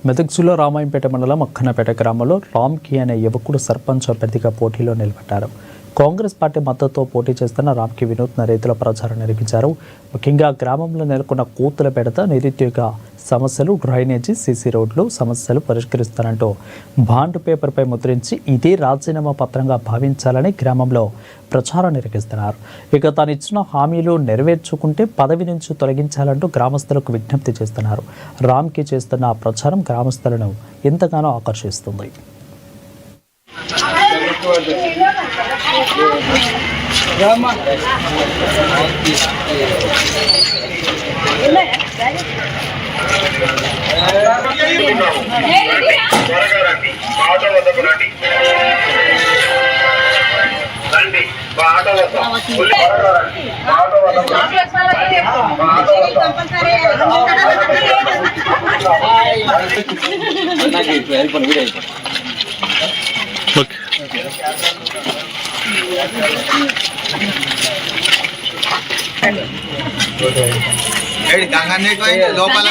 మెదక్ జిల్లా రామాయంపేట మండలం అక్కన్నపేట గ్రామంలో రామ్కి అనే యువకుడు సర్పంచ్ అభ్యర్థిగా పోటీలో నిలబడ్డారు. కాంగ్రెస్ పార్టీ మద్దతుతో పోటీ చేస్తున్న రామ్కి వినూత్న రీతిలో ప్రచారం నిర్వహించారు. ముఖ్యంగా గ్రామంలో నెలకొన్న కూతుల బెడత, నిరుద్యోగ సమస్యలు, డ్రైనేజీ, సీసీ రోడ్లు సమస్యలు పరిష్కరిస్తానంటూ బాండ్ పేపర్పై ముద్రించి ఇదే రాజీనామా పత్రంగా భావించాలని గ్రామంలో ప్రచారం నిర్వహిస్తున్నారు. ఇక తాను ఇచ్చిన హామీలు నెరవేర్చుకుంటే పదవి నుంచి తొలగించాలంటూ గ్రామస్తులకు విజ్ఞప్తి చేస్తున్నారు. రామ్కి చేస్తున్న ప్రచారం గ్రామస్తులను ఎంతగానో ఆకర్షిస్తుంది. లోపల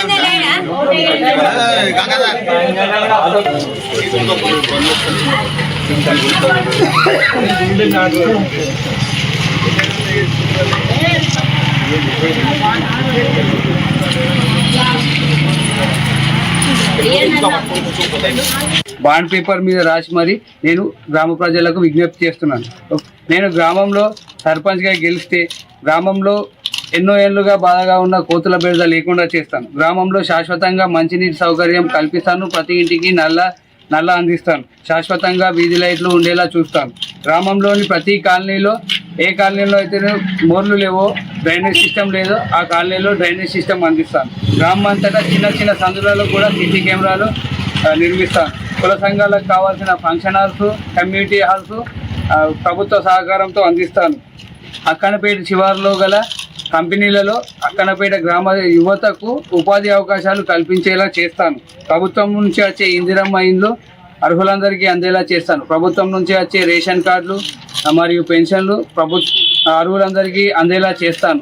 బాండ్ పేపర్ మీద రాసి మరి నేను గ్రామ ప్రజలకు విజ్ఞప్తి చేస్తున్నాను. నేను గ్రామంలో సర్పంచ్గా గెలిస్తే గ్రామంలో ఎన్నో ఏళ్లుగా బాధగా ఉన్న కోతుల బెడద లేకుండా చేస్తాను. గ్రామంలో శాశ్వతంగా మంచినీటి సౌకర్యం కల్పిస్తాను. ప్రతి ఇంటికి నల్ల అందిస్తాను. శాశ్వతంగా వీధి లైట్లు ఉండేలా చూస్తాను. గ్రామంలోని ప్రతి కాలనీలో ఏ కాలనీలో అయితే మోర్లు లేవో, డ్రైనేజ్ సిస్టమ్ లేదో ఆ కాలనీలో డ్రైనేజ్ సిస్టమ్ అందిస్తాను. గ్రామం అంతటా చిన్న చిన్న సందులలో కూడా సీసీ కెమెరాలు నిర్మిస్తాను. కుల సంఘాలకు కావాల్సిన ఫంక్షన్ హాల్స్, కమ్యూనిటీ హాల్స్ ప్రభుత్వ సహకారంతో అందిస్తాను. అక్కన్నపేట శివారులో గల కంపెనీలలో అక్కన్నపేట గ్రామ యువతకు ఉపాధి అవకాశాలు కల్పించేలా చేస్తాను. ప్రభుత్వం నుంచి వచ్చే ఇందిరమ్మ ఇండ్లు అర్హులందరికీ అందేలా చేస్తాను. ప్రభుత్వం నుంచి వచ్చే రేషన్ కార్డులు మరియు పెన్షన్లు అర్హులందరికీ అందేలా చేస్తాను.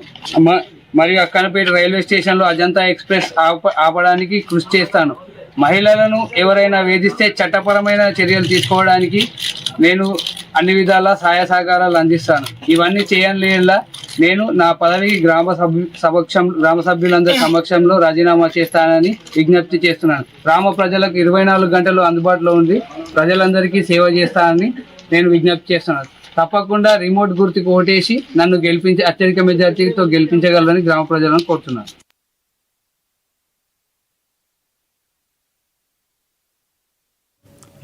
మరియు అక్కన్నపేట రైల్వే స్టేషన్లో అజంతా ఎక్స్ప్రెస్ ఆపడానికి కృషి చేస్తాను. మహిళలను ఎవరైనా వేధిస్తే చట్టపరమైన చర్యలు తీసుకోవడానికి నేను అన్ని విధాల సహాయ సహకారాలు అందిస్తాను. ఇవన్నీ చేయలేలా నేను నా పదవికి గ్రామ సభ్యులందరి సమక్షంలో రాజీనామా చేస్తానని విజ్ఞప్తి చేస్తున్నాను. గ్రామ ప్రజలకు 24 గంటలు అందుబాటులో ఉండి ప్రజలందరికీ సేవ చేస్తానని నేను విజ్ఞప్తి చేస్తున్నాను. తప్పకుండా రిమోట్ గుర్తుకు ఓటేసి నన్ను అత్యధిక మెజార్టీతో గెలిపించగలరని గ్రామ ప్రజలను కోరుతున్నాను.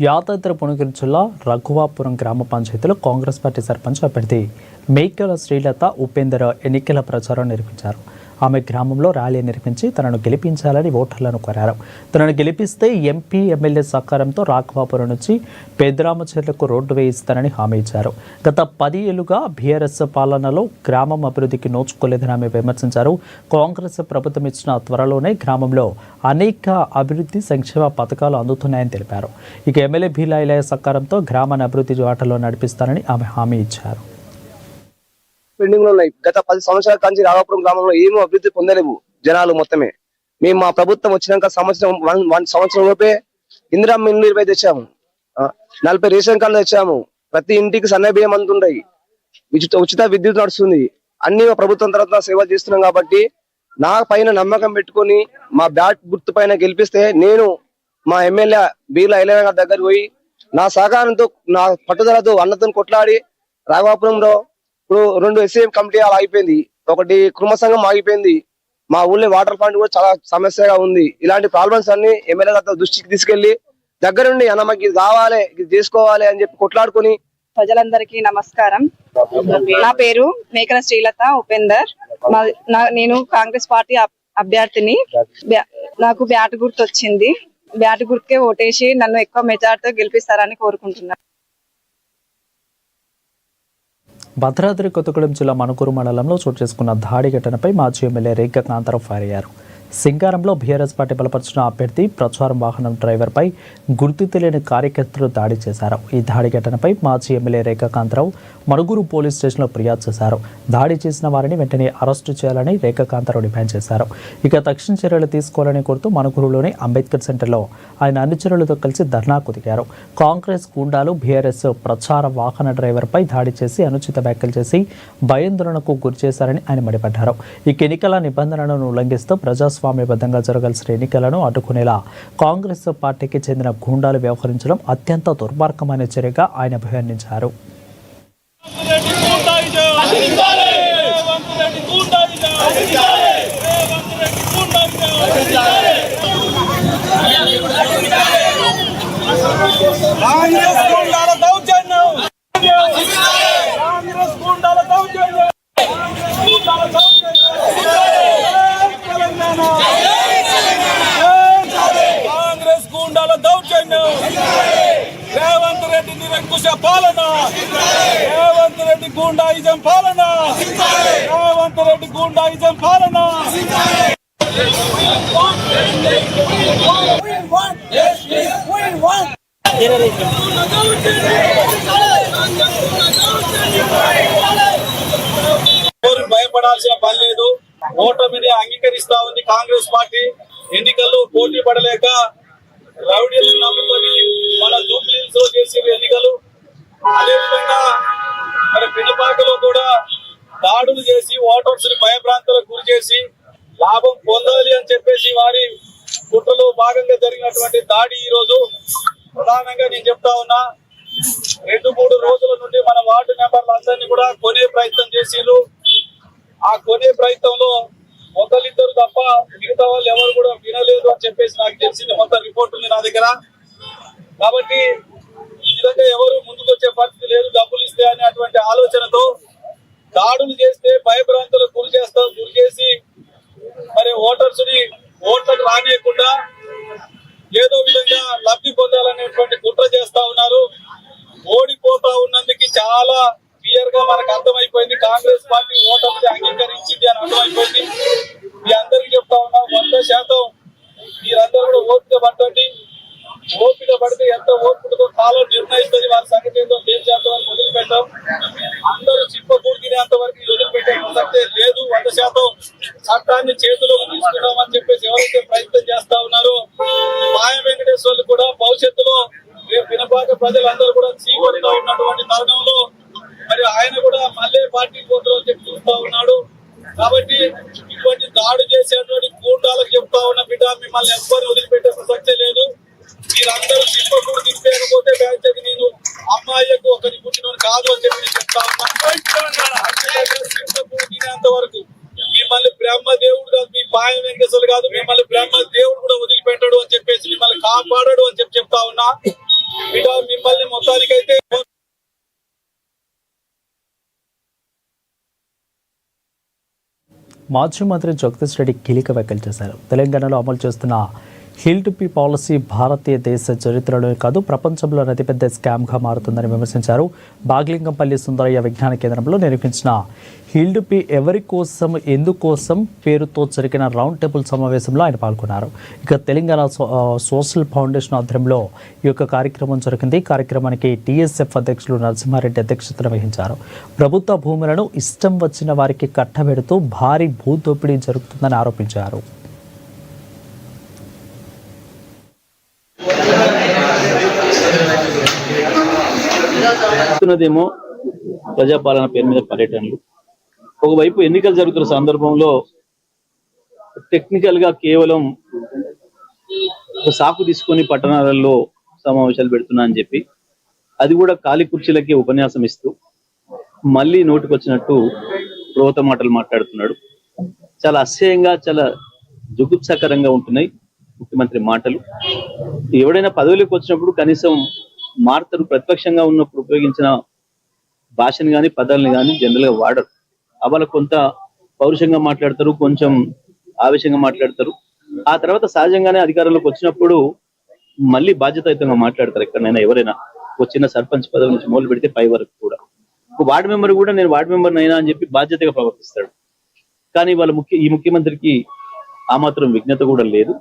యాదాద్రి భువనగిరి జిల్లా రఘువాపురం గ్రామ పంచాయతీలో కాంగ్రెస్ పార్టీ సర్పంచ్ అభ్యర్థి మేకల శ్రీలత ఉపేందర్ ఎన్నికల ప్రచారం నిర్వహించారు. ఆమె గ్రామంలో ర్యాలీ నిర్వహించి తనను గెలిపించాలని ఓటర్లను కోరారు. తనను గెలిపిస్తే ఎంపీ, ఎమ్మెల్యే సహకారంతో రాఘవాపురం నుంచి పెద్దరామచెర్లకు రోడ్డు వేయిస్తానని హామీ ఇచ్చారు. గత 10 ఏళ్లుగా బీఆర్ఎస్ పాలనలో గ్రామం అభివృద్ధికి నోచుకోలేదని ఆమె విమర్శించారు. కాంగ్రెస్ ప్రభుత్వం ఇచ్చిన త్వరలోనే గ్రామంలో అనేక అభివృద్ధి సంక్షేమ పథకాలు అందుతున్నాయని తెలిపారు. ఇక ఎమ్మెల్యే భీలాయిలయ సహకారంతో గ్రామాన్ని అభివృద్ధి బాటలో నడిపిస్తానని ఆమె హామీ ఇచ్చారు. పెండింగ్ లో ఉన్నాయి. గత 10 సంవత్సరాల నుంచి రాఘవాపురం గ్రామంలో ఏమో అభివృద్ధి పొందలేవు జనాలు మొత్తమే. మేము మా ప్రభుత్వం వచ్చినాక సంవత్సరం లోపే ఇందిరమ్మ ఇండ్లు 20 తెచ్చాము, 40 రేషన్ కార్డులు తెచ్చాము. ప్రతి ఇంటికి సన్న బియ్యం అందుతున్నాయి, ఉచిత విద్యుత్ నడుస్తుంది. అన్ని ప్రభుత్వం తర్వాత సేవలు చేస్తున్నాం కాబట్టి నా పైన నమ్మకం పెట్టుకొని మా బ్యాట్ గుర్తు పైన గెలిపిస్తే నేను మా ఎమ్మెల్యే బీర్లా ఐలయ్య గారి దగ్గరికి పోయి నా సహకారంతో, నా పట్టుదలతో అన్నతో కొట్లాడి రాఘవాపురంలో ఇప్పుడు 2 ఎస్ఏఎం కమిటీ అలా అయిపోయింది, ఒకటి కుటుంబ సంఘం ఆగిపోయింది. మా ఊళ్ళో వాటర్ ప్లాంట్ కూడా చాలా సమస్యగా ఉంది. ఇలాంటి ప్రాబ్లమ్స్ అన్ని ఎమ్మెల్యే గారి దృష్టికి తీసుకెళ్లి దగ్గరుండి అన్న మాకు ఇది కావాలి, ఇది చేసుకోవాలి అని చెప్పి కొట్లాడుకొని. ప్రజలందరికీ నమస్కారం. నా పేరు మేకల శ్రీలత ఉపేందర్. నేను కాంగ్రెస్ పార్టీ అభ్యర్థిని. నాకు బ్యాట్ గుర్తు వచ్చింది. బ్యాట్ గుర్తుకే ఓటేసి నన్ను ఎక్కువ మెజార్టీతో గెలిపిస్తారని కోరుకుంటున్నాను. భద్రాద్రి కొత్తగూడెం జిల్లా మణుకూరు మండలంలో చోటు చేసుకున్న దాడి ఘటనపై మాజీ ఎమ్మెల్యే రేఖ కాంతారావు ఫైర్ అయ్యారు. సింగారంలో బీఆర్ఎస్ పార్టీ బలపరిచిన అభ్యర్థి ప్రచారం వాహనం డ్రైవర్పై గుర్తు తెలియని కార్యకర్తలు దాడి చేశారు. ఈ దాడి ఘటనపై మాజీ ఎమ్మెల్యే రేఖాకాంతరావు మణుగూరు పోలీస్ స్టేషన్లో ఫిర్యాదు చేశారు. దాడి చేసిన వారిని వెంటనే అరెస్టు చేయాలని రేఖాకాంతరావు డిమాండ్ చేశారు. ఇక తక్షణ చర్యలు తీసుకోవాలని కోరుతూ మణుగూరులోని అంబేద్కర్ సెంటర్లో ఆయన అనుచరులతో కలిసి ధర్నాకు దిగారు. కాంగ్రెస్ గూండాలు బీఆర్ఎస్ ప్రచార వాహన డ్రైవర్పై దాడి చేసి అనుచిత వ్యాఖ్యలు చేసి భయాందోళనకు గురి చేశారని ఆయన మండిపడ్డారు. ఈ ఎన్నికల నిబంధనలను ఉల్లంఘిస్తూ ప్రజాస్వామ్యబద్ధంగా జరగాల్సిన ఎన్నికలను అడ్డుకునేలా కాంగ్రెస్ పార్టీకి చెందిన గూండాలు వ్యవహరించడం అత్యంత దుర్మార్గమైన చర్యగా ఆయన అభివర్ణించారు. కాంగ్రెస్ గూండాల దౌర్జన్యం, రేవంత్ రెడ్డి నిరంకుశ పాలన, రేవంత్ రెడ్డి గూండాయిజం పాలన, రేవంత్ రెడ్డి గూండాయిజం పాలన. భయపడాల్సిన పని లేదు. ఓటమిని అంగీకరిస్తా ఉంది కాంగ్రెస్ పార్టీ. ఎన్నికల్లో పోటీ పడలేక రౌడీలను నమ్ముకొని మన జూబ్లీహిల్స్ లో చేసే ఎన్నికలు, అదేవిధంగా మరి పినపాకలో కూడా దాడులు చేసి ఓటర్స్ ని భయభ్రాంతులకు గురి చేసి లాభం పొందాలి అని చెప్పేసి వారి కుట్రలో భాగంగా జరిగినటువంటి దాడి ఈ రోజు ప్రధానంగా నేను చెప్తా ఉన్నా. 2-3 రోజుల నుండి మన వార్డు మెంబర్లు అందరినీ కూడా కొనే ప్రయత్నం చేసిండ్రు. ఆ కొనే ప్రయత్నంలో ఒకరిద్దరు తప్ప మిగతా వాళ్ళు ఎవరు కూడా వినలేదు అని చెప్పేసి నాకు తెలిసింది. మొత్తం రిపోర్ట్ ఉంది నా దగ్గర. కాబట్టి ఈ విధంగా ఎవరు ముందుకు వచ్చే పరిస్థితి లేదు. డబ్బులు ఇస్తే అనేటువంటి ఆలోచనతో దాడులు చేస్తే భయభ్రాంతులకు గురి చేసి మరి ఓటర్స్ ని ఓట్లకు రానియకుండా ఏదో విధంగా లబ్ధి పొందాలనేటువంటి కుట్ర చేస్తా ఉన్నారు. ఓడిపోతా ఉన్నందుకు చాలా క్లియర్ గా మనకు అర్థమైపోయింది. కాంగ్రెస్ పార్టీ ఓటమిని అంగీకరించింది అని అర్థమైపోయింది. మీ అందరికీ చెప్తా ఉన్నా, 100% మీరందరూ కూడా ఓపిక పట్టండి. ఓపిక పడితే ఎంత ఓపికతో కాలం నిర్ణయిస్తుంది. వారి సంగతి ఏందో తేల్చేంత వరకు వదిలిపెట్టాం. అందరూ చిప్పకూడు తినేంత వరకు వదిలిపెట్టే ప్రసక్తే లేదు. 100% చట్టాన్ని చేతిలోకి తీసుకున్నామని చెప్పేసి ఎవరైతే ప్రయత్నం చేస్తా ఉన్నారో మాయ వెంకటేశ్వర్లు కూడా భవిష్యత్తులో రేపు పినపాక ప్రజలందరూ కూడా చీకటిలో ఉన్నటువంటి తరుణంలో మరి ఆయన కూడా మళ్ళీ పార్టీ పోతులు చెప్పి చూస్తా ఉన్నాడు. కాబట్టి ఇటువంటి దాడి చేసేటువంటి గూండాలకు చెప్తా ఉన్న బిడ్డ, మిమ్మల్ని ఎవ్వరు వదిలిపెట్టే ప్రసక్తే లేదు. మీరందరూ తిప్పకూడు తిప్పేయకపోతే బ్యాంక్ నేను అమ్మాయికు ఒకరి పుట్టిన కాదు అని చెప్పి నేను చెప్తా ఉన్నాను. తిప్పకూడు తినేంత వరకు మిమ్మల్ని బ్రహ్మ దేవుడు కాదు, మీ పాయ వెంకటేశ్వరులు కాదు, మిమ్మల్ని బ్రహ్మ దేవుడు కూడా వదిలిపెట్టాడు అని చెప్పేసి మిమ్మల్ని కాపాడాడు అని చెప్పి చెప్తా ఉన్నా. బిడ్డ మిమ్మల్ని మొత్తానికైతే మాజీ మంత్రి జగదీష్ రెడ్డి కీలక వ్యాఖ్యలు చేశారు. తెలంగాణలో అమలు చేస్తున్న హిల్ టు పీ పాలసీ భారతీయ దేశ చరిత్రలోనే కాదు ప్రపంచంలో అతిపెద్ద స్కామ్గా మారుతుందని విమర్శించారు. బాగ్లింగంపల్లి సుందరయ్య విజ్ఞాన కేంద్రంలో నిర్వహించిన హిల్ టు పీ ఎవరి కోసం ఎందుకోసం పేరుతో జరిగిన రౌండ్ టేబుల్ సమావేశంలో ఆయన పాల్గొన్నారు. ఇక తెలంగాణ సోషల్ ఫౌండేషన్ ఆధ్వర్యంలో ఈ యొక్క కార్యక్రమం జరిగింది. కార్యక్రమానికి టీఎస్ఎఫ్ అధ్యక్షులు నరసింహారెడ్డి అధ్యక్షతన వహించారు. ప్రభుత్వ భూములను ఇష్టం వచ్చిన వారికి కట్టబెడుతూ భారీ భూదోపిడీ జరుగుతుందని ఆరోపించారు. ేమో ప్రజాపాలన పేరు మీద పర్యటనలు, ఒకవైపు ఎన్నికలు జరుగుతున్న సందర్భంలో టెక్నికల్ గా కేవలం ఒక సాకు తీసుకొని పట్టణాలలో సమావేశాలు పెడుతున్నా అని చెప్పి అది కూడా ఖాళీ కుర్చీలకి ఉపన్యాసం ఇస్తూ మళ్ళీ నోటికొచ్చినట్టు రోత మాటలు మాట్లాడుతున్నాడు. చాలా అసహ్యంగా, చాలా జుగుప్సకరంగా ఉంటున్నాయి ముఖ్యమంత్రి మాటలు. ఎవడైనా పదవిలోకి వచ్చినప్పుడు కనీసం మారుతారు. ప్రతిపక్షంగా ఉన్నప్పుడు ఉపయోగించిన భాషని కానీ పదాలని కానీ జనరల్ గా వాడరు. అవాళ కొంత పౌరుషంగా మాట్లాడతారు, కొంచెం ఆవేశంగా మాట్లాడతారు. ఆ తర్వాత సహజంగానే అధికారంలోకి వచ్చినప్పుడు మళ్ళీ బాధ్యతాయుతంగా మాట్లాడతారు. ఎక్కడైనా ఎవరైనా ఒక చిన్న సర్పంచ్ పదవి నుంచి మొదలు పెడితే పై వరకు కూడా ఒక వార్డు మెంబర్ కూడా నేను వార్డు మెంబర్ అయినా అని చెప్పి బాధ్యతగా ప్రవర్తిస్తాడు. కానీ వాళ్ళ ఈ ముఖ్యమంత్రికి ఆ మాత్రం విజ్ఞత కూడా లేదు.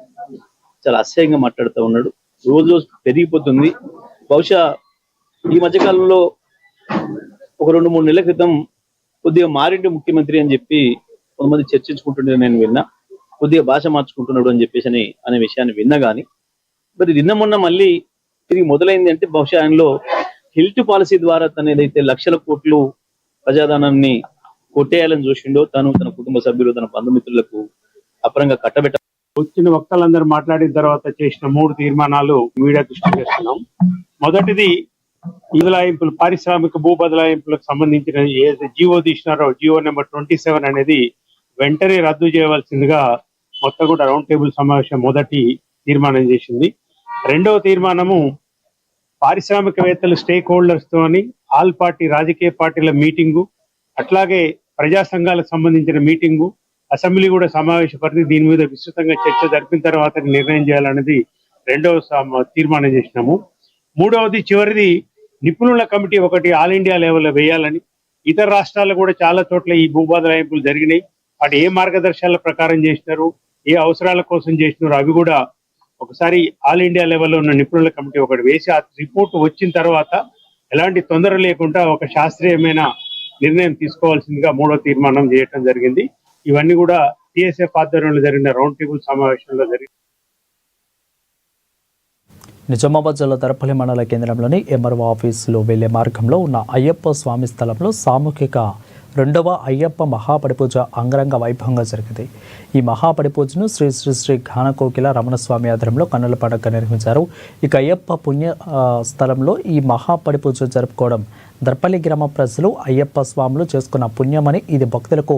చాలా అసహ్యంగా మాట్లాడుతూ ఉన్నాడు. రోజు రోజు పెరిగిపోతుంది. బహుశా ఈ మధ్యకాలంలో ఒక 2-3 నెలల క్రితం కొద్దిగా మారింటి ముఖ్యమంత్రి అని చెప్పి కొంతమంది చర్చించుకుంటుండే నేను విన్నా. కొద్దిగా భాష మార్చుకుంటున్నాడు అని చెప్పేసి అనే విషయాన్ని విన్నా కానీ మరి నిన్న మొన్న మళ్ళీ తిరిగి మొదలైంది అంటే బహుశా ఆయనలో హిల్ట్ పాలసీ ద్వారా తన ఏదైతే లక్షల కోట్లు ప్రజాధనాన్ని కొట్టేయాలని చూసిండో తన కుటుంబ సభ్యులు తన బంధుమిత్రులకు అపరంగా కట్టబెట్ట వచ్చిన వక్తలందరూ మాట్లాడిన తర్వాత చేసిన 3 తీర్మానాలు మీడియా దృష్టి చేస్తున్నాం. మొదటిది ఈ బదలాయింపులు, పారిశ్రామిక భూ బదలాయింపులకు సంబంధించిన ఏదైతే జీవో తీసినారో జీవో నెంబర్ 27 అనేది వెంటనే రద్దు చేయవలసిందిగా మొత్తం కూడా రౌండ్ టేబుల్ సమావేశం మొదటి తీర్మానం చేసింది. రెండవ తీర్మానము పారిశ్రామికవేత్తలు స్టేక్ హోల్డర్స్ తోని ఆల్ పార్టీ రాజకీయ పార్టీల మీటింగు, అట్లాగే ప్రజా సంఘాలకు సంబంధించిన మీటింగు, అసెంబ్లీ కూడా సమావేశపరిచి దీని మీద విస్తృతంగా చర్చ జరిపిన తర్వాత నిర్ణయం చేయాలనేది రెండవ తీర్మానం చేసినాము. మూడవది చివరిది నిపుణుల కమిటీ ఒకటి ఆల్ ఇండియా లెవెల్లో వేయాలని. ఇతర రాష్ట్రాల్లో కూడా చాలా చోట్ల ఈ భూ బదలాయింపులు జరిగినాయి. వాటి ఏ మార్గదర్శకాల ప్రకారం చేసినారు, ఏ అవసరాల కోసం చేసినారు, అవి కూడా ఒకసారి ఆల్ ఇండియా లెవెల్లో ఉన్న నిపుణుల కమిటీ ఒకటి వేసి ఆ రిపోర్ట్ వచ్చిన తర్వాత ఎలాంటి తొందర లేకుండా ఒక శాస్త్రీయమైన నిర్ణయం తీసుకోవాల్సిందిగా మూడో తీర్మానం చేయటం జరిగింది. ఇవన్నీ కూడా టిఎస్ఎఫ్ ఆధ్వర్యంలో జరిగిన రౌండ్ టేబుల్ సమావేశంలో జరిగింది. నిజామాబాద్ జిల్లా దర్పల్లి మండల కేంద్రంలోని ఎంఆర్ఓ ఆఫీసులో వెళ్లే మార్గంలో ఉన్న అయ్యప్ప స్వామి స్థలంలో సామూహిక 2వ అయ్యప్ప మహాపడిపూజ అంగరంగ వైభవంగా జరిగింది. ఈ మహాపడిపూజను శ్రీ శ్రీ శ్రీ ఘానకోకిల రమణస్వామి ఆధ్వర్యంలో కన్నుల పండుగ నిర్వహించారు. ఇక అయ్యప్ప పుణ్య స్థలంలో ఈ మహాపడిపూజ జరుపుకోవడం దర్పల్లి గ్రామ ప్రజలు అయ్యప్ప స్వాములు చేసుకున్న పుణ్యమని, ఇది భక్తులకు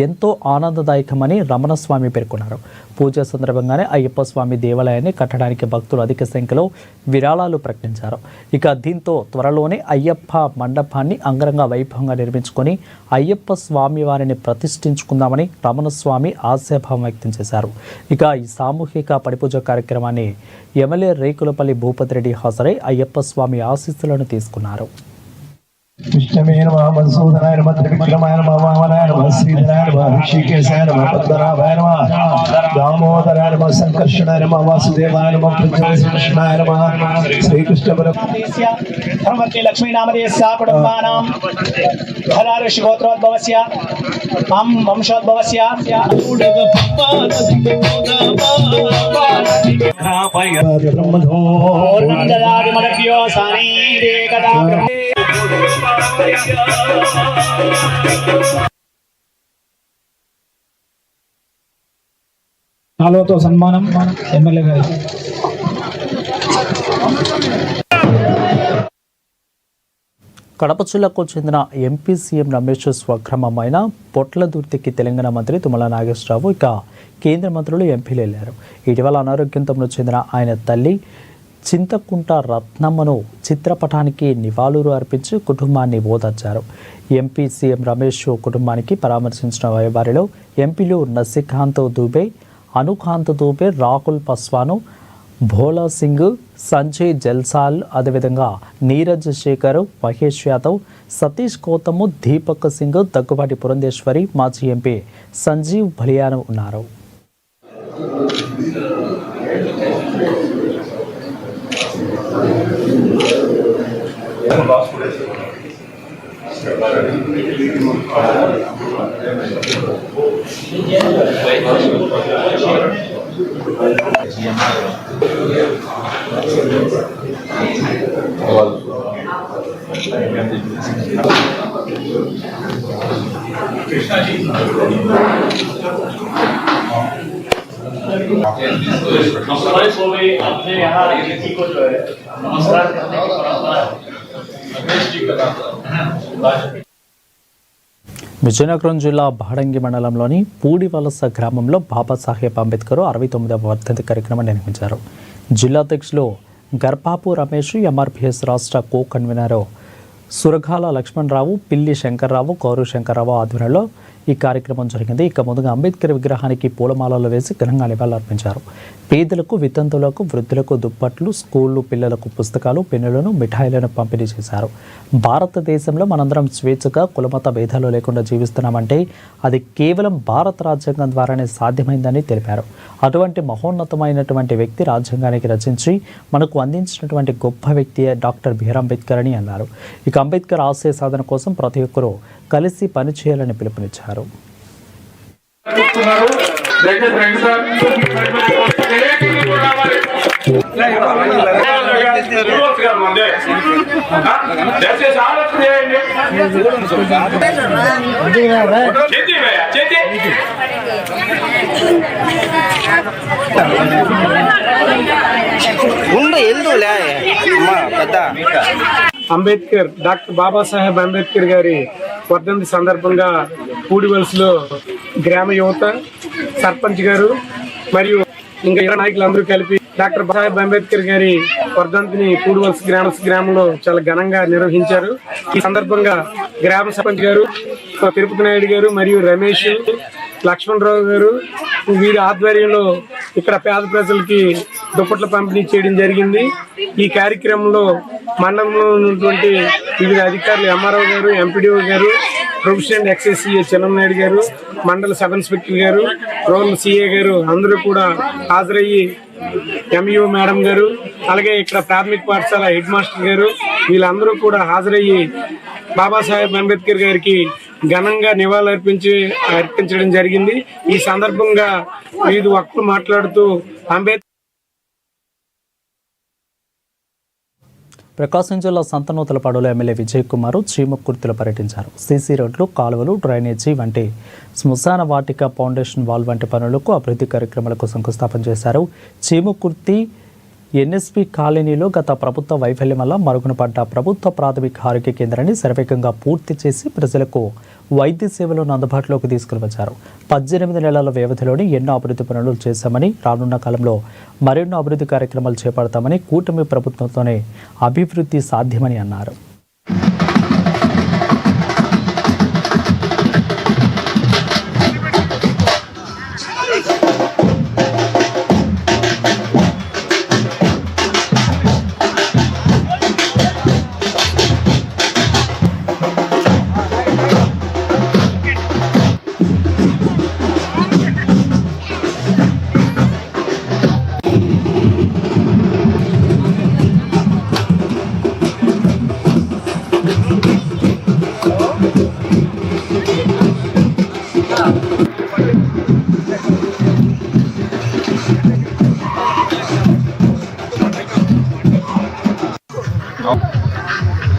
ఎంతో ఆనందదాయకమని రమణస్వామి పేర్కొన్నారు. పూజ సందర్భంగానే అయ్యప్ప స్వామి దేవాలయాన్ని కట్టడానికి భక్తులు అధిక సంఖ్యలో విరాళాలు ప్రకటించారు. ఇక దీంతో త్వరలోనే అయ్యప్ప మండపాన్ని అంగరంగ వైభవంగా నిర్మించుకొని అయ్యప్ప స్వామి వారిని ప్రతిష్ఠించుకుందామని రమణస్వామి ఆశాభావం వ్యక్తం చేశారు. ఇక ఈ సామూహిక పడిపూజ కార్యక్రమాన్ని ఎమ్మెల్యే రేకులపల్లి భూపతి రెడ్డి హాజరై అయ్యప్ప స్వామి ఆశీస్సులను తీసుకున్నారు. విష్ణవే నమః మధుసూదనాయ నమః త్రివిక్రమాయ నమః వామనాయ నమః శ్రీధరాయ నమః ఋషికేశాయ నమః పద్మనాభాయ నమః దామోదరాయ నమః సంకర్షణాయ నమః వాసుదేవాయ నమః కృష్ణాయ నమః శ్రీకృష్ణ పరమేశ్వర ధర్మవర్తి లక్ష్మీనామధేయస్య కుటుంబానాం ధనారుషి గోత్రోద్భవస్య మాం వంశోద్భవస్య బ్రహ్మధోర్నందదాదిమలభ్యో సానీదే కథా నాలుగుతో సన్మానం ఎమ్మెల్యే గారు. కడప జిల్లాకు చెందిన ఎంపీ సీఎం రమేష్ స్వగ్రామమైన పొట్లదుర్తికి తెలంగాణ మంత్రి తుమ్మల నాగేశ్వరరావు ఇక కేంద్ర మంత్రులు ఎంపీలు వెళ్లారు. ఇటీవల అనారోగ్యంతో చెందిన ఆయన తల్లి చింతకుంట రత్నమ్మను చిత్రపటానికి నివాళులు అర్పించి కుటుంబాన్ని ఓదార్చారు. ఎంపీ సీఎం రమేష్ కుటుంబానికి పరామర్శించిన వారిలో ఎంపీలు నసికాంత్ దూబే, అనుకాంత్ దూబే, రాహుల్ పస్వాను, భోలా సింగ్, సంజయ్ జల్సాల్, అదేవిధంగా నీరజ్ శేఖర్, మహేష్ యాదవ్, సతీష్ గౌతమ్, దీపక్ సింగ్, దగ్గుబాటి పురంధేశ్వరి, మాజీ ఎంపీ సంజీవ్ భలియాను ఉన్నారు. విజయనగరం జిల్లా బాడంగి మండలంలోని పూడివలస గ్రామంలో బాబాసాహెబ్ అంబేద్కర్ 69వ వర్ధంతి కార్యక్రమం నిర్వహించారు. జిల్లా అధ్యక్షులు గర్భాపు రమేష్, ఎంఆర్పిఎస్ రాష్ట్ర కో కన్వీనర్ సురగాల లక్ష్మణరావు, పిల్లి శంకర్రావు, గౌరవ్ శంకర్రావు ఆధ్వర్యంలో ఈ కార్యక్రమం జరిగింది. ఇక ముందుగా అంబేద్కర్ విగ్రహానికి పూలమాలలు వేసి ఘనంగా నివాళులర్పించారు. పేదలకు, వితంతువులకు, వృద్ధులకు దుప్పట్లు, స్కూళ్లు పిల్లలకు పుస్తకాలు, పెన్నులను, మిఠాయిలను పంపిణీ చేశారు. భారతదేశంలో మనందరం స్వేచ్ఛగా కులమత భేదాలు లేకుండా జీవిస్తున్నామంటే అది కేవలం భారత రాజ్యాంగం ద్వారానే సాధ్యమైందని తెలిపారు. అటువంటి మహోన్నతమైనటువంటి వ్యక్తి రాజ్యాంగానికి రచించి మనకు అందించినటువంటి గొప్ప వ్యక్తి డాక్టర్ బిఆర్ అంబేద్కర్ అని అన్నారు. ఇక అంబేద్కర్ ఆశయ సాధన కోసం ప్రతి ఒక్కరూ కలిసి పనిచేయాలని పిలుపునిచ్చారు. అంబేద్కర్ డాక్టర్ బాబాసాహెబ్ అంబేద్కర్ గారి వర్ధంతి సందర్భంగా పూడివలసలో గ్రామ యువత, సర్పంచ్ గారు మరియు ఇంకా ఇతర నాయకులందరూ కలిపి డాక్టర్ బాబాసాహెబ్ అంబేద్కర్ గారి వర్ధంతిని పూడివలస గ్రామంలో చాలా ఘనంగా నిర్వహించారు. ఈ సందర్భంగా గ్రామ సర్పంచ్ గారు, తిరుపతి నాయుడు గారు మరియు రమేష్, లక్ష్మణరావు గారు వీరి ఆధ్వర్యంలో ఇక్కడ పేద ప్రజలకి దుప్పట్ల పంపిణీ చేయడం జరిగింది. ఈ కార్యక్రమంలో మండలంలో ఉన్నటువంటి వివిధ అధికారులు, ఎంఆర్ఓ గారు, ఎంపీడీఓ గారు, ప్రొఫెషనల్ ఎక్సైసీఏ చిన్ననాయుడు గారు, మండల సబ్ ఇన్స్పెక్టర్ గారు, రూరల్ సిఏ గారు అందరూ కూడా హాజరయ్యి, ఎంఈఓ మేడం గారు, అలాగే ఇక్కడ ప్రాథమిక పాఠశాల హెడ్ మాస్టర్ గారు వీళ్ళందరూ కూడా హాజరయ్యి బాబాసాహెబ్ అంబేద్కర్ గారికి ఘనంగా అర్పించడం జరిగింది. ఈ సందర్భంగా వివిధ వక్తలు మాట్లాడుతూ అంబేద్కర్ ప్రకాశం జిల్లా సంతనూతలపాడులో ఎమ్మెల్యే విజయ్ కుమార్ చీమకుర్తిలో పర్యటించారు. సీసీ రోడ్లు, కాలువలు, డ్రైనేజీ వంటి శ్మశాన వాటిక, ఫౌండేషన్ వాల్ వంటి పనులకు అభివృద్ధి కార్యక్రమాలకు శంకుస్థాపన చేశారు. చీమకుర్తి ఎన్ఎస్పి కాలనీలో గత ప్రభుత్వ వైఫల్యం వల్ల మరుగున పడ్డ ప్రభుత్వ ప్రాథమిక ఆరోగ్య కేంద్రాన్ని శరవేగంగా పూర్తి చేసి ప్రజలకు వైద్య సేవలను అందుబాటులోకి తీసుకుని వచ్చారు. 18 నెలల వ్యవధిలోని ఎన్నో అభివృద్ధి పనులు చేశామని, రానున్న కాలంలో మరెన్నో అభివృద్ధి కార్యక్రమాలు చేపడతామని, కూటమి ప్రభుత్వంతోనే అభివృద్ధి సాధ్యమని అన్నారు.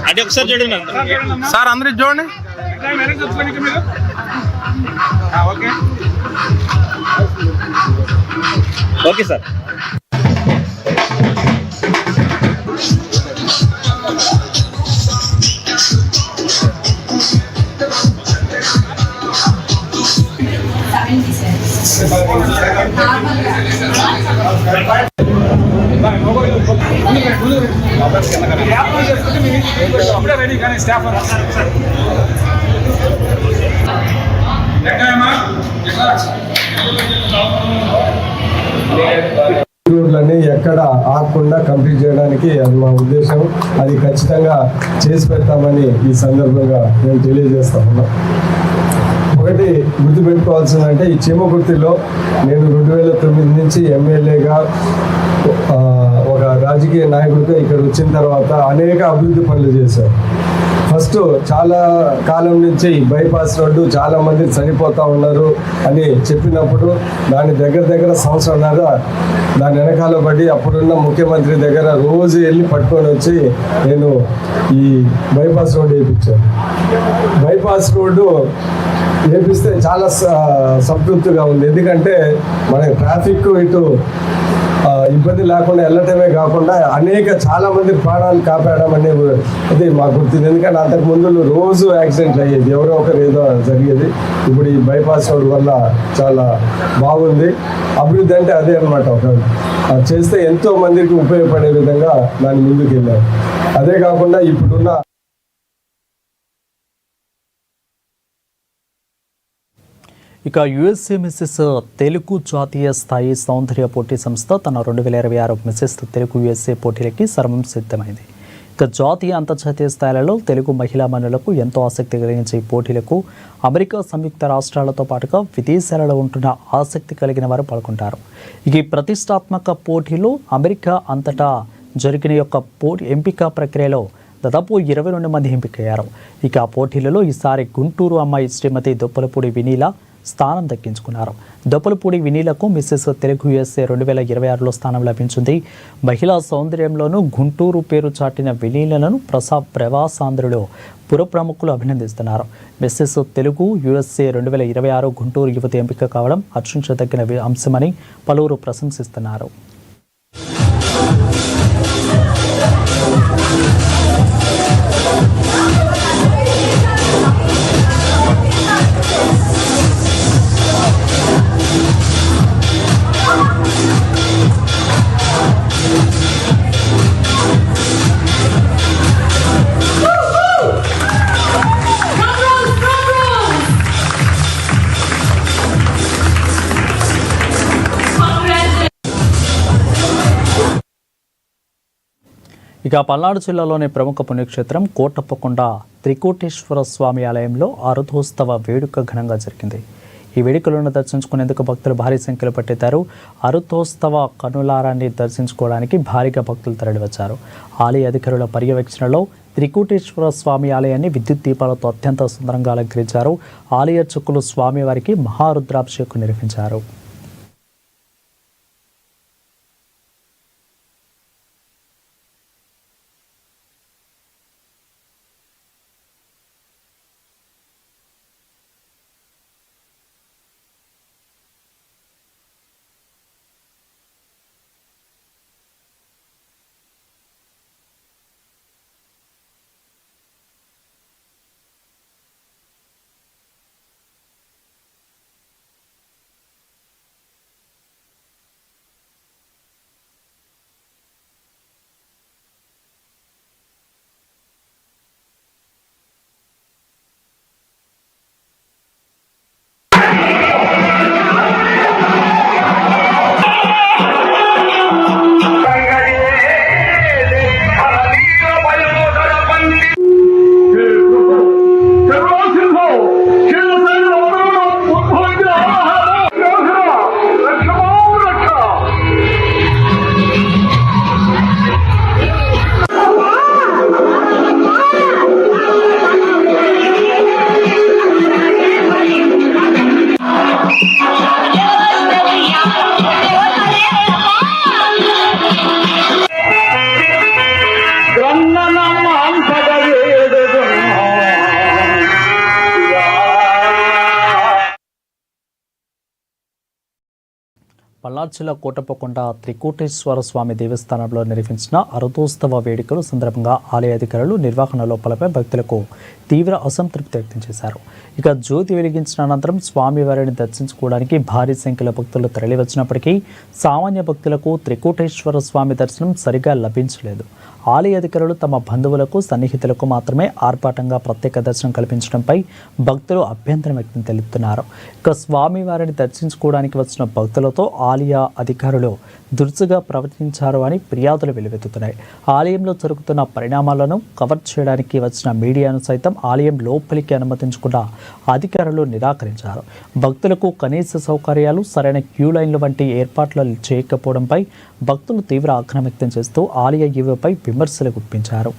అంటే ఒకసారి చూడండి సార్, అందరూ చూడండి. Okay sir. రోడ్లన్నీ ఎక్కడ ఆగకుండా కంప్లీట్ చేయడానికి అది మా ఉద్దేశం. అది ఖచ్చితంగా చేసి పెడతామని ఈ సందర్భంగా నేను తెలియజేస్తా ఉన్నా. ఒకటి గుర్తుపెట్టుకోవాల్సిందంటే, ఈ చీమకుర్తిలో నేను 2009 నుంచి ఎమ్మెల్యేగా ఒక రాజకీయ నాయకుడిగా ఇక్కడ వచ్చిన తర్వాత అనేక అభివృద్ధి పనులు చేశారు. ఫస్ట్ చాలా కాలం నుంచి బైపాస్ రోడ్డు చాలా మంది చనిపోతూ ఉన్నారు అని చెప్పినప్పుడు దాని దగ్గర సంవత్సరంన్నర దాని వెనకాల పడి అప్పుడున్న ముఖ్యమంత్రి దగ్గర రోజు వెళ్ళి పట్టుకొని వచ్చి నేను ఈ బైపాస్ రోడ్డు వేయించాను. బైపాస్ రోడ్డు వేపిస్తే చాలా సంతృప్తిగా ఉంది. ఎందుకంటే మనకి ట్రాఫిక్ ఇటు ఇబ్బంది లేకుండా వెళ్ళటమే కాకుండా చాలా మంది ప్రాణాలు కాపాడడం అనేది మాకు గుర్తుంది. ఎందుకంటే అంతకు ముందు రోజు యాక్సిడెంట్లు అయ్యేది, ఎవరో ఒకరు ఏదో జరిగేది. ఇప్పుడు ఈ బైపాస్ రోడ్ వల్ల చాలా బాగుంది. అభివృద్ధి అంటే అదే అనమాట. ఒక చేస్తే ఎంతో మందికి ఉపయోగపడే విధంగా దాన్ని ముందుకు వెళ్ళారు. అదే కాకుండా ఇప్పుడున్న ఇక యుఎస్ఏ మిస్సెస్ తెలుగు జాతీయ స్థాయి సౌందర్య పోటీ సంస్థ తన 2026 మిస్సెస్ తెలుగు యుఎస్ఏ పోటీలకి సర్వం సిద్ధమైంది. ఇక జాతీయ అంతర్జాతీయ స్థాయిలలో తెలుగు మహిళా మనులకు ఎంతో ఆసక్తి కలిగించే ఈ పోటీలకు అమెరికా సంయుక్త రాష్ట్రాలతో పాటుగా విదేశాలలో ఉంటున్న ఆసక్తి కలిగిన వారు పాల్గొంటారు. ఈ ప్రతిష్టాత్మక పోటీలో అమెరికా అంతటా జరిగిన యొక్క ఎంపిక ప్రక్రియలో దాదాపు 22 మంది ఎంపికయ్యారు. ఇక ఆ పోటీలలో ఈసారి గుంటూరు అమ్మాయి శ్రీమతి దొప్పలపూడి వినీల స్థానం దక్కించుకున్నారు. దొప్పలపూడి వినీలకు మిస్సెస్ తెలుగు యుఎస్ఏ 2026లో స్థానం లభించింది. మహిళా సౌందర్యంలోనూ గుంటూరు పేరు చాటిన వినీలను ప్రవాసాంధ్రులు పుర ప్రముఖులు అభినందిస్తున్నారు. మిస్సెస్ తెలుగు యుఎస్ఏ 2026 గుంటూరు యువతి ఎంపిక కావడం హర్షించదగిన అంశమని పలువురు ప్రశంసిస్తున్నారు. ఇక పల్నాడు జిల్లాలోని ప్రముఖ పుణ్యక్షేత్రం కోటప్పకొండ త్రికోటేశ్వర స్వామి ఆలయంలో అరుథోత్సవ వేడుక ఘనంగా జరిగింది. ఈ వేడుకలను దర్శించుకునేందుకు భక్తులు భారీ సంఖ్యలో పట్టెత్తారు. అరుథోత్సవ కనులారాన్ని దర్శించుకోవడానికి భారీగా భక్తులు తరలివచ్చారు. ఆలయ అధికారుల పర్యవేక్షణలో త్రికోటేశ్వర స్వామి ఆలయాన్ని విద్యుత్ దీపాలతో అత్యంత సుందరంగా అలంకరించారు. ఆలయ అర్చకులు స్వామివారికి మహారుద్రాభిషేకం నిర్వహించారు. పల్నాడు జిల్లా కోటప్పకొండ త్రికోటేశ్వర స్వామి దేవస్థానంలో నిర్వహించిన అరుథోత్సవ వేడుకల సందర్భంగా ఆలయ అధికారులు నిర్వహణ లోపాలపై భక్తులకు తీవ్ర అసంతృప్తి వ్యక్తం చేశారు. ఇక జ్యోతి వెలిగించిన అనంతరం స్వామివారిని దర్శించుకోవడానికి భారీ సంఖ్యలో భక్తులు తరలివచ్చినప్పటికీ సామాన్య భక్తులకు త్రికోటేశ్వర స్వామి దర్శనం సరిగా లభించలేదు. ఆలయ అధికారులు తమ బంధువులకు సన్నిహితులకు మాత్రమే ఆర్భాటంగా ప్రత్యేక దర్శనం కల్పించడంపై భక్తులు అభ్యంతరం వ్యక్తం తెలుపుతున్నారు. ఇక స్వామివారిని దర్శించుకోవడానికి వచ్చిన భక్తులతో ఆలయ అధికారులు దురుసుగా ప్రవర్తించారు అని ఫిర్యాదులు వెలువెత్తుతున్నాయి. ఆలయంలో జరుగుతున్న పరిణామాలను కవర్ చేయడానికి వచ్చిన మీడియాను సైతం ఆలయం లోపలికి అనుమతించకుండా అధికారులు నిరాకరించారు. భక్తులకు కనీస సౌకర్యాలు, సరైన క్యూ లైన్లు వంటి ఏర్పాట్లు చేయకపోవడంపై భక్తులు తీవ్ర ఆగ్రహం వ్యక్తం చేస్తూ ఆలయ ఈవోపై విమర్శలు గుప్పించారు.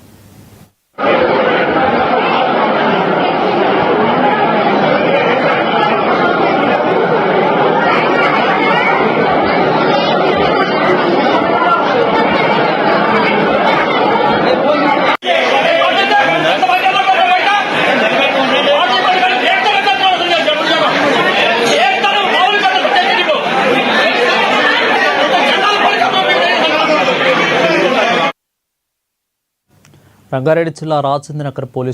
రంగారెడ్డి జిల్లా రాజేంద్రనగర్ పోలీసు